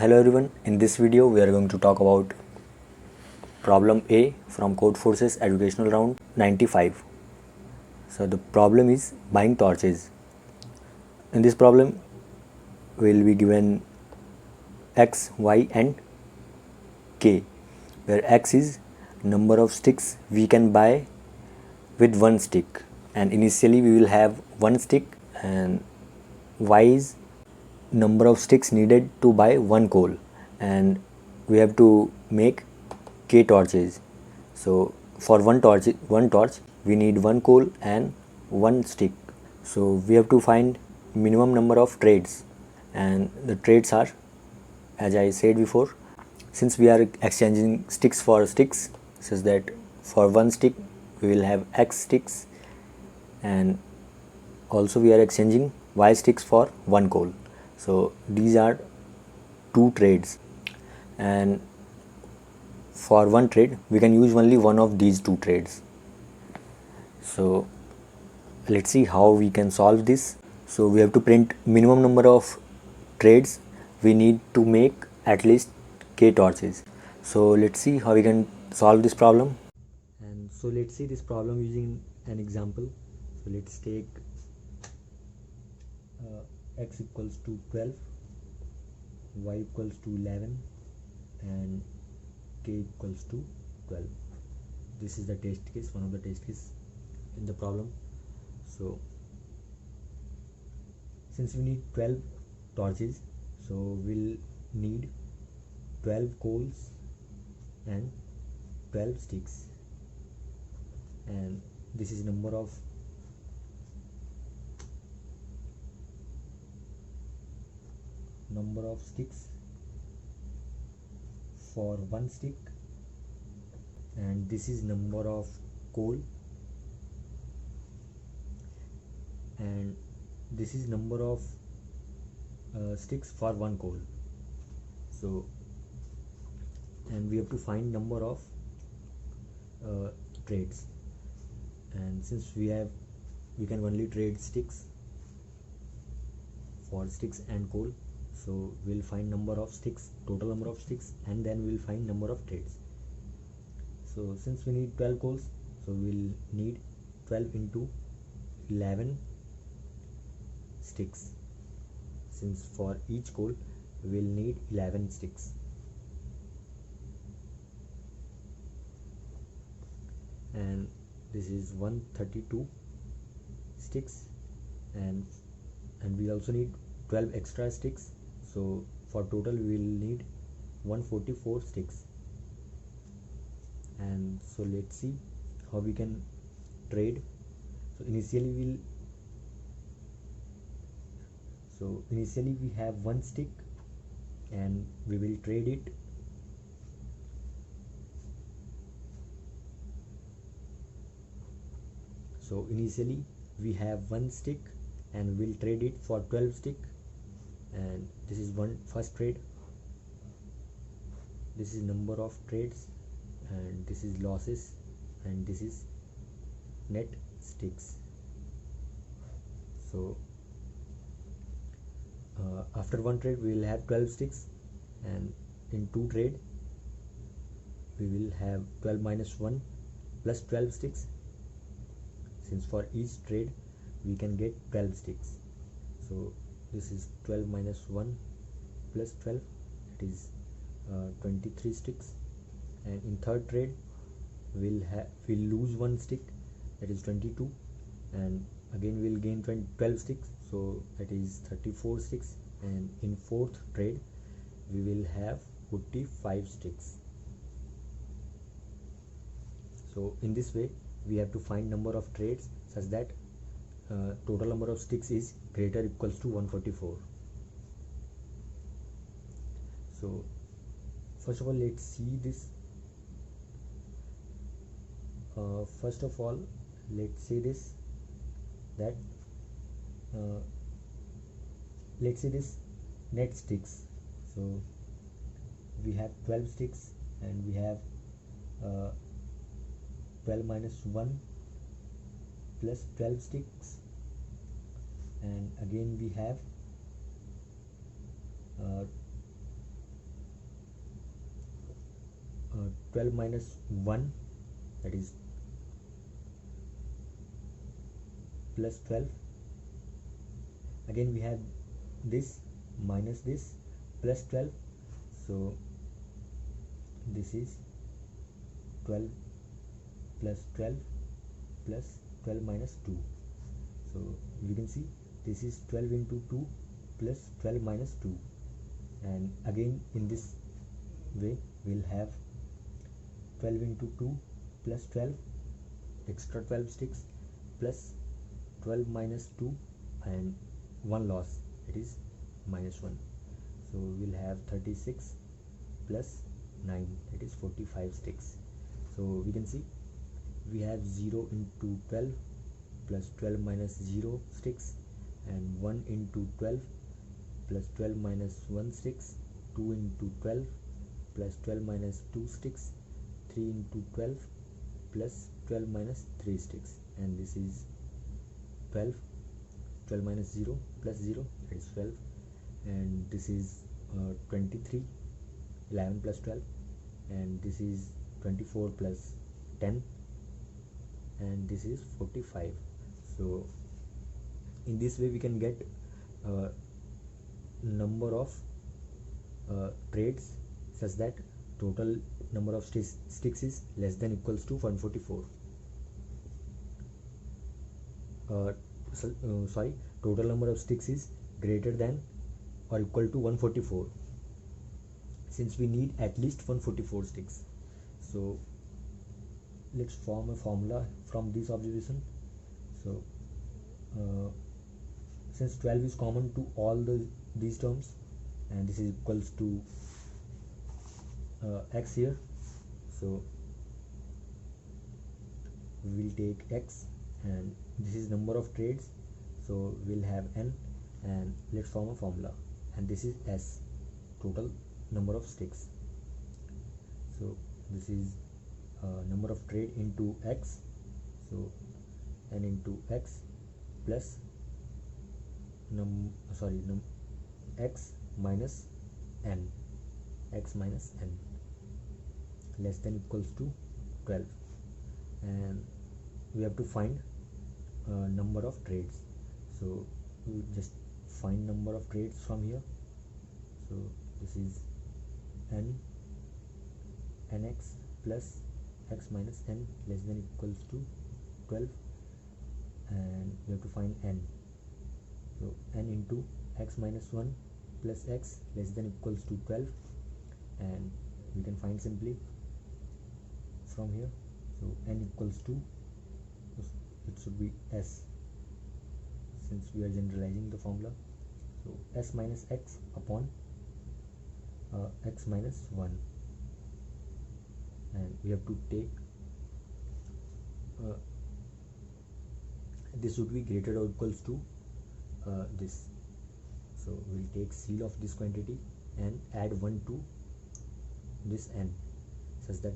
Hello everyone, in this video we are going to talk about problem A from Codeforces Educational Round 95. So the problem is buying torches. In this problem we will be given X, Y and K, where X is number of sticks we can buy with one stick, and initially we will have one stick, and Y is number of sticks needed to buy one coal, and we have to make K torches. So for one torch we need one coal and one stick. So we have to find minimum number of trades, and the trades are, as I said before, since we are exchanging sticks for sticks, such that for one stick we will have X sticks, and also we are exchanging Y sticks for one coal. So these are two trades, and for one trade we can use only one of these two trades. So let's see how we can solve this. So we have to print minimum number of trades we need to make at least K torches. So let's see how we can solve this problem. And so let's see this problem using an example. So let's take X equals to 12, Y equals to 11 and K equals to 12. This is the test case, one of the test case in the problem. So since we need 12 torches, so we'll need 12 coals and 12 sticks, and this is number of sticks for one stick, and this is number of coal, and this is number of sticks for one coal. So and we have to find number of trades, and since we can only trade sticks for sticks and coal, so we'll find number of sticks, total number of sticks, and then we'll find number of trades. So since we need 12 coals, so we'll need 12 into 11 sticks, since for each coal we'll need 11 sticks. And this is 132 sticks, and we also need 12 extra sticks, so for total we will need 144 sticks. And so let's see how we can trade. So initially we have one stick and we will trade it. So initially we have one stick and we'll trade it for 12 stick, and this is first trade. This is number of trades, and this is losses, and this is net sticks. So after one trade we will have 12 sticks, and in two trade we will have 12 minus 1 plus 12 sticks, since for each trade we can get 12 sticks. So this is 12 minus 1 plus 12, it is 23 sticks. And in third trade we'll lose one stick, that is 22, and again we'll gain 12 sticks, so that is 34 sticks. And in fourth trade we will have 45 sticks. So in this way we have to find number of trades such that total number of sticks is greater equals to 144. So first of all let's see this. First of all let's say this, that let's say this net sticks. So we have 12 sticks and we have 12 minus 1 plus 12 sticks, and again we have 12 minus 1, that is plus 12. Again we have this minus this plus 12, so this is 12 plus 12 plus 12 minus 2. So you can see this is 12 into 2 plus 12 minus 2, and again in this way we'll have 12 into 2 plus 12, extra 12 sticks, plus 12 minus 2 and 1 loss, it is minus 1. So we'll have 36 plus 9, it is 45 sticks. So we can see we have 0 into 12 plus 12 minus 0 sticks, and 1 into 12 plus 12 minus 1 sticks, 2 into 12 plus 12 minus 2 sticks, 3 into 12 plus 12 minus 3 sticks, and this is 12. 12 minus 0 plus 0, that is 12, and this is 23. 11 plus 12, and this is 24 plus 10, and this is 45. So in this way we can get number of trades such that total number of sticks is less than equals to 144. Sorry, total number of sticks is greater than or equal to 144, since we need at least 144 sticks. So let's form a formula from this observation. So since 12 is common to all these terms, and this is equals to x here, so we will take x, and this is number of trades, so we'll have n, and let's form a formula, and this is s, total number of sticks. So this is number of trade into x, so n into x plus x minus n, x minus n less than equals to 12, and we have to find number of trades. So we just find number of trades from here. So this is nx plus x minus n less than equals to 12, and we have to find n. So n into x minus 1 plus x less than equals to 12, and we can find simply from here. So n equals to, it should be s, since we are generalizing the formula. So s minus x upon x minus 1, and we have to take this would be greater or equals to this. So we'll take CL of this quantity and add 1 to this n, such that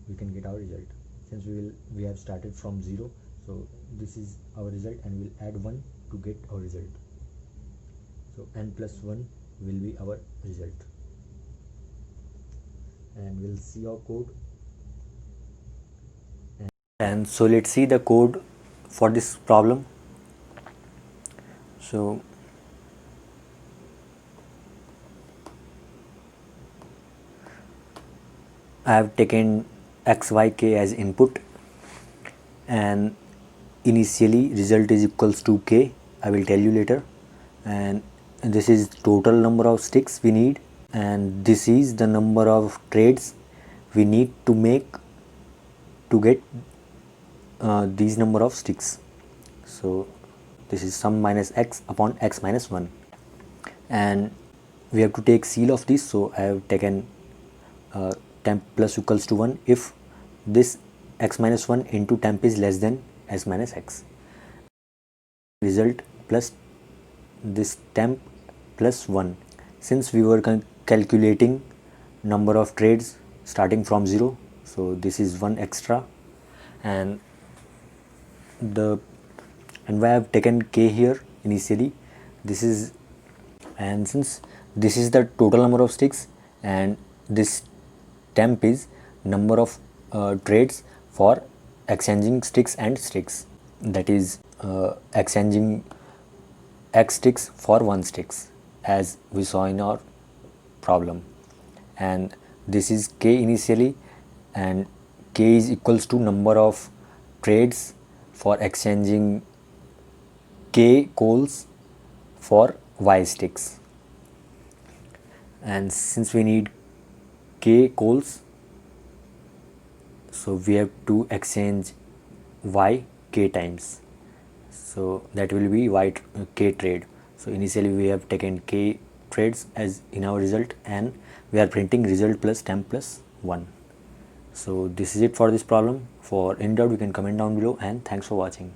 we can get our result. Since we have started from 0, so this is our result, and we'll add 1 to get our result. So n plus 1 will be our result, and we'll see our code. And so let's see the code for this problem. So I have taken x, y, k as input, and initially result is equals to k, I will tell you later, and this is total number of sticks we need, and this is the number of trades we need to make to get these number of sticks. So this is sum minus x upon x minus 1, and we have to take CL of this. So I have taken temp plus equals to 1 if this x minus 1 into temp is less than s minus x. Result plus this temp plus 1. Since we were calculating number of trades starting from 0, so this is 1 extra, and I have taken k here initially. This is, and since this is the total number of sticks and this temp is number of trades for exchanging sticks and sticks, that is exchanging x sticks for 1 sticks as we saw in our problem. And this is k initially, and k is equals to number of trades for exchanging k coals for y sticks. And since we need k coals, so we have to exchange y k times, so that will be k trade. So initially we have taken k trades as in our result, and we are printing result plus temp plus 1. So this is it for this problem. For any doubt you can comment down below, and thanks for watching.